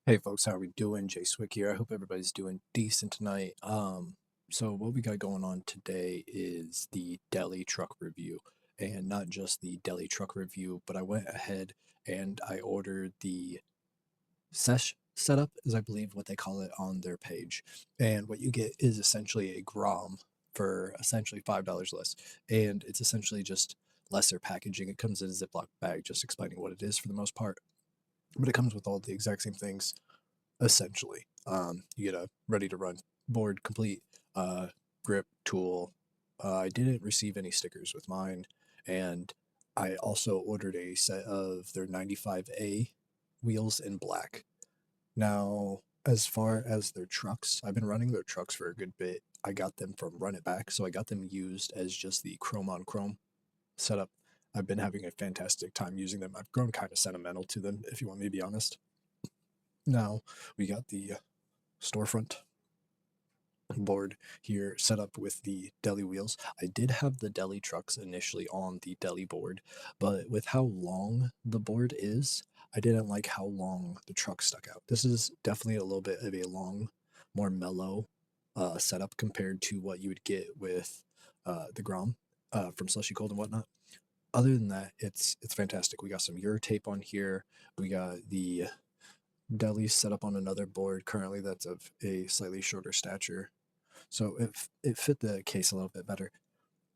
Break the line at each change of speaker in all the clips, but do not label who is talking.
Hey folks, how are we doing? Jay Swick here. I hope everybody's doing decent tonight. So what we got going on today is the Deli truck review, and not just the Deli truck review, but I went ahead and I ordered the sesh setup, is I believe what they call it on their page. And what you get is essentially a Grom for essentially $5 less, and it's essentially just lesser packaging. It comes in a Ziploc bag, just explaining what it is for the most part, but it comes with all the exact same things essentially. You get a ready to run board complete, grip tool. I didn't receive any stickers with mine, and I also ordered a set of their 95A wheels in black. Now, as far as their trucks, I've been running their trucks for a good bit. I got them from Run It Back, so I got them used as just the chrome on chrome setup. I've been having a fantastic time using them. I've grown kind of sentimental to them, if you want me to be honest. Now, we got the storefront board here set up with the Deli wheels. I did have the Deli trucks initially on the Deli board, but with how long the board is, I didn't like how long the truck stuck out. This is definitely a little bit of a long, more mellow setup compared to what you would get with the Grom from Slushy Cold and whatnot. Other than that, it's fantastic. We got some Euro tape on here. We got the Deli set up on another board currently that's of a slightly shorter stature, so it fit the case a little bit better.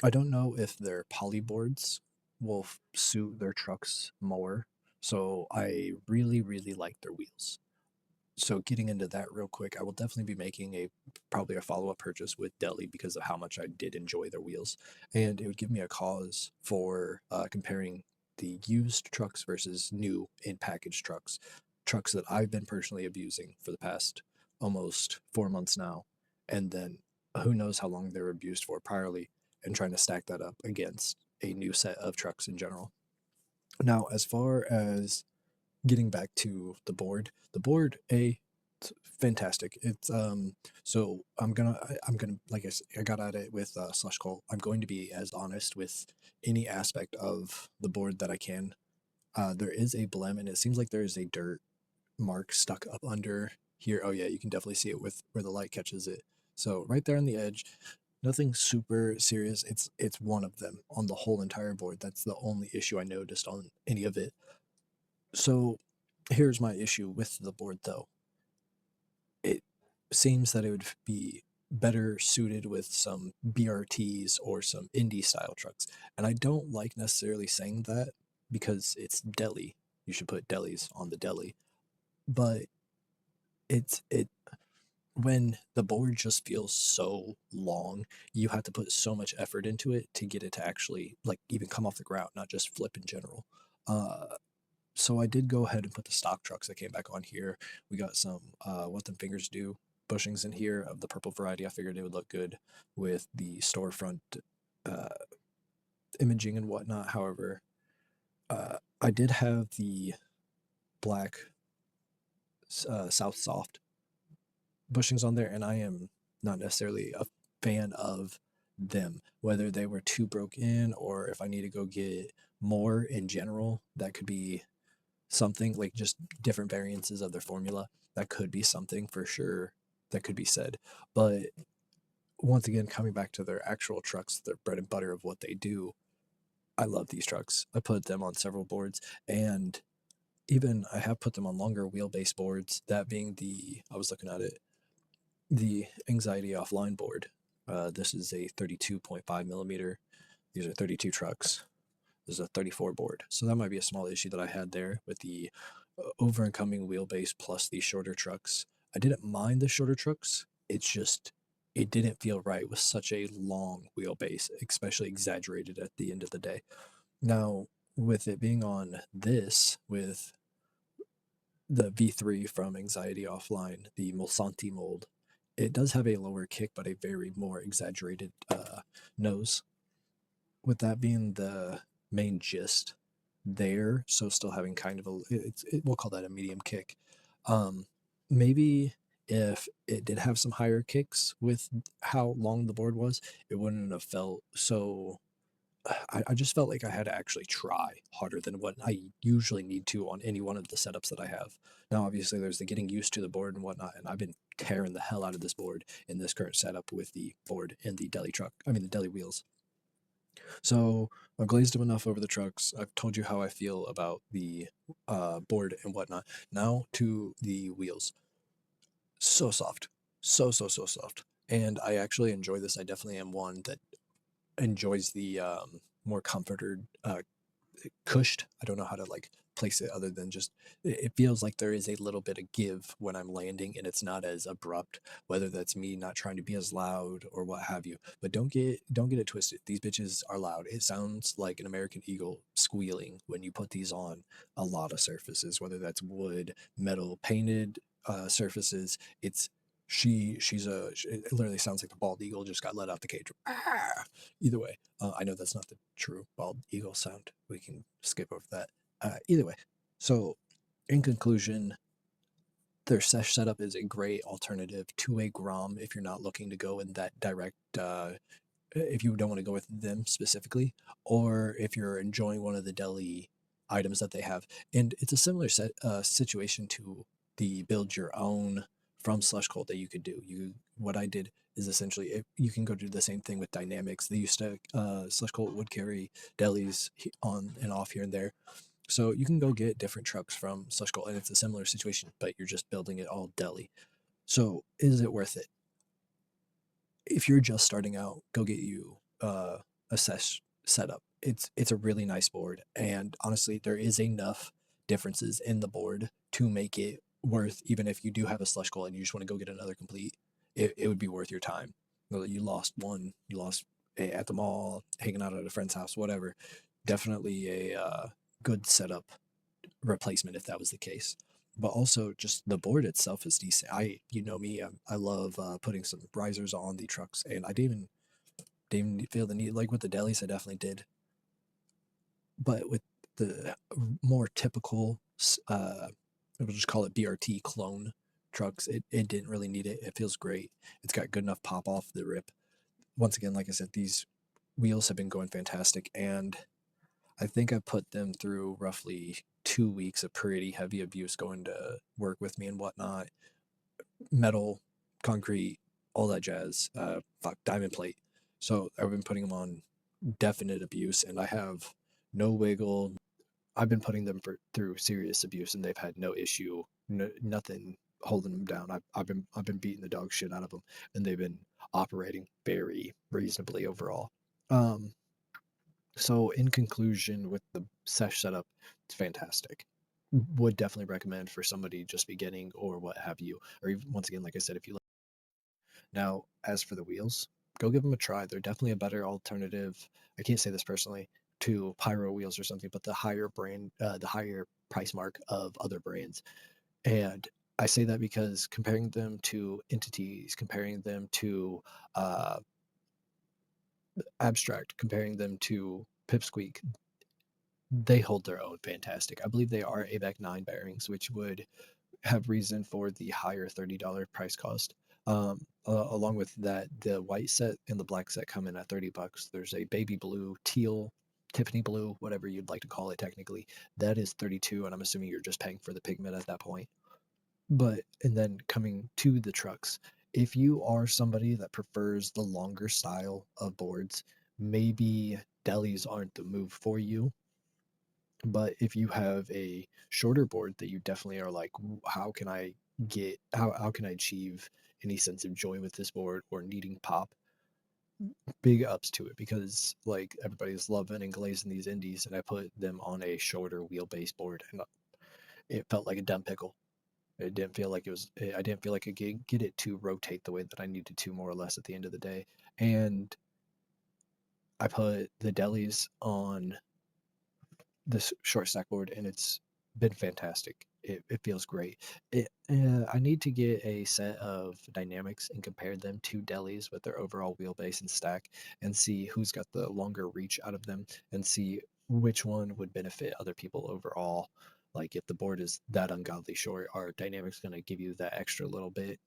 I don't know if their poly boards will suit their trucks more, so I really like their wheels. So getting into that real quick, I will definitely be making probably a follow-up purchase with Deli because of how much I did enjoy their wheels, and it would give me a cause for comparing the used trucks versus new in packaged trucks that I've been personally abusing for the past almost 4 months now, and then who knows how long they were abused for priorly, and trying to stack that up against a new set of trucks in general. Now, as far as getting back to the board a it's fantastic. It's so I'm gonna like I got at it with Slush Cole. I'm going to be as honest with any aspect of the board that I can. There is a blem, and it seems like there is a dirt mark stuck up under here. Oh yeah, you can definitely see it with where the light catches it. So right there on the edge, nothing super serious. It's one of them on the whole entire board. That's the only issue I noticed on any of it. So here's my issue with the board though. It seems that it would be better suited with some BRTs or some indie style trucks. And I don't like necessarily saying that because it's Deli. You should put delis on the Deli. But it when the board just feels so long, you have to put so much effort into it to get it to actually like even come off the ground, not just flip in general. Uh, so I did go ahead and put the stock trucks that came back on here. We got some What Them Fingers Do bushings in here of the purple variety. I figured it would look good with the storefront uh, imaging and whatnot. However, I did have the black South Soft bushings on there, and I am not necessarily a fan of them, whether they were too broke in or if I need to go get more in general. That could be something like just different variances of their formula. That could be something for sure that could be said. But once again, coming back to their actual trucks, their bread and butter of what they do, I love these trucks. I put them on several boards, and even I have put them on longer wheelbase boards. That being I was looking at it, the Anxiety Offline board. This is a 32.5 millimeter. These are 32 trucks. There's a 34 board. So that might be a small issue that I had there with the over and coming wheelbase plus the shorter trucks. I didn't mind the shorter trucks. It's just, it didn't feel right with such a long wheelbase, especially exaggerated at the end of the day. Now, with it being on this, with the V3 from Anxiety Offline, the Mulsanti mold, it does have a lower kick, but a very more exaggerated nose. With that being the main gist there, so still having kind of we'll call that a medium kick. Um, Maybe if it did have some higher kicks with how long the board was, it wouldn't have felt so I just felt like I had to actually try harder than what I usually need to on any one of the setups that I have. Now, obviously, there's the getting used to the board and whatnot, and I've been tearing the hell out of this board in this current setup with the board and the deli truck. I mean, the deli wheels. So I've glazed them enough over the trucks. I've told you how I feel about the board and whatnot. Now to the wheels. So soft, so soft, and I actually enjoy this. I definitely am one that enjoys the more comforted cushed. I don't know how to like place it other than just it feels like there is a little bit of give when I'm landing and it's not as abrupt, whether that's me not trying to be as loud or what have you. But don't get it twisted. These bitches are loud. It sounds like an American Eagle squealing when you put these on a lot of surfaces, whether that's wood, metal, painted surfaces. It's it literally sounds like the bald eagle just got let out the cage. Ah! Either way, I know that's not the true bald eagle sound. We can skip over that. Either way, so in conclusion, their sesh setup is a great alternative to a Grom if you're not looking to go in that direct. If you don't want to go with them specifically, or if you're enjoying one of the deli items that they have. And it's a similar situation to the build your own from Slush Cult that you could do. What I did is essentially you can go do the same thing with Dynamics. They used to Slush Cult would carry delis on and off here and there. So you can go get different trucks from Slush Cult, and it's a similar situation, but you're just building it all deli. So is it worth it? If you're just starting out, go get you a setup. It's a really nice board, and honestly, there is enough differences in the board to make it worth. Even if you do have a slush goal and you just want to go get another complete, it would be worth your time. Whether you lost one, you lost at the mall, hanging out at a friend's house, whatever. Definitely a good setup replacement if that was the case. But also, just the board itself is decent. You know me, I love putting some risers on the trucks, and I didn't even feel the need. Like with the delis, I definitely did. But with the more typical, we'll just call it BRT clone trucks, it didn't really need it. It feels great. It's got good enough pop off the rip. Once again, like I said, these wheels have been going fantastic, and I think I put them through roughly 2 weeks of pretty heavy abuse going to work with me and whatnot. Metal, concrete, all that jazz. Diamond plate. So I've been putting them on definite abuse, and I have no wiggle. I've been putting them through serious abuse, and they've had no issue, nothing holding them down. I've been beating the dog shit out of them, and they've been operating very reasonably overall. Um, so in conclusion, with the sesh setup, it's fantastic. Would definitely recommend for somebody just beginning or what have you, or even, once again, like I said, if you now, as for the wheels, go give them a try. They're definitely a better alternative. I can't say this personally to Pyro wheels or something, but the higher price mark of other brands. And I say that because comparing them to entities, comparing them to uh, abstract, comparing them to Pipsqueak, they hold their own fantastic. I believe they are ABEC 9 bearings, which would have reason for the higher $30 price cost. Along with that, the white set and the black set come in at $30. There's a baby blue, teal, Tiffany blue, whatever you'd like to call it technically. That is 32, and I'm assuming you're just paying for the pigment at that point. But and then coming to the trucks, if you are somebody that prefers the longer style of boards, maybe delis aren't the move for you. But if you have a shorter board that you definitely are like, how can I how can I achieve any sense of joy with this board or needing pop? Big ups to it because like everybody's loving and glazing these indies, and I put them on a shorter wheelbase board, and it felt like a dumb pickle. It didn't feel like it was. I didn't feel like I could get it to rotate the way that I needed to, more or less, at the end of the day. And I put the delis on this short stack board, and it's been fantastic. It feels great. I need to get a set of dynamics and compare them to delis with their overall wheelbase and stack, and see who's got the longer reach out of them, and see which one would benefit other people overall. Like if the board is that ungodly short, are dynamics going to give you that extra little bit?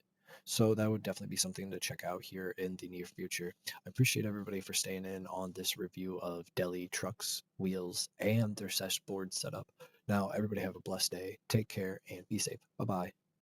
So that would definitely be something to check out here in the near future. I appreciate everybody for staying in on this review of Deli trucks, wheels, and their sesh board setup. Now, everybody have a blessed day. Take care and be safe. Bye bye.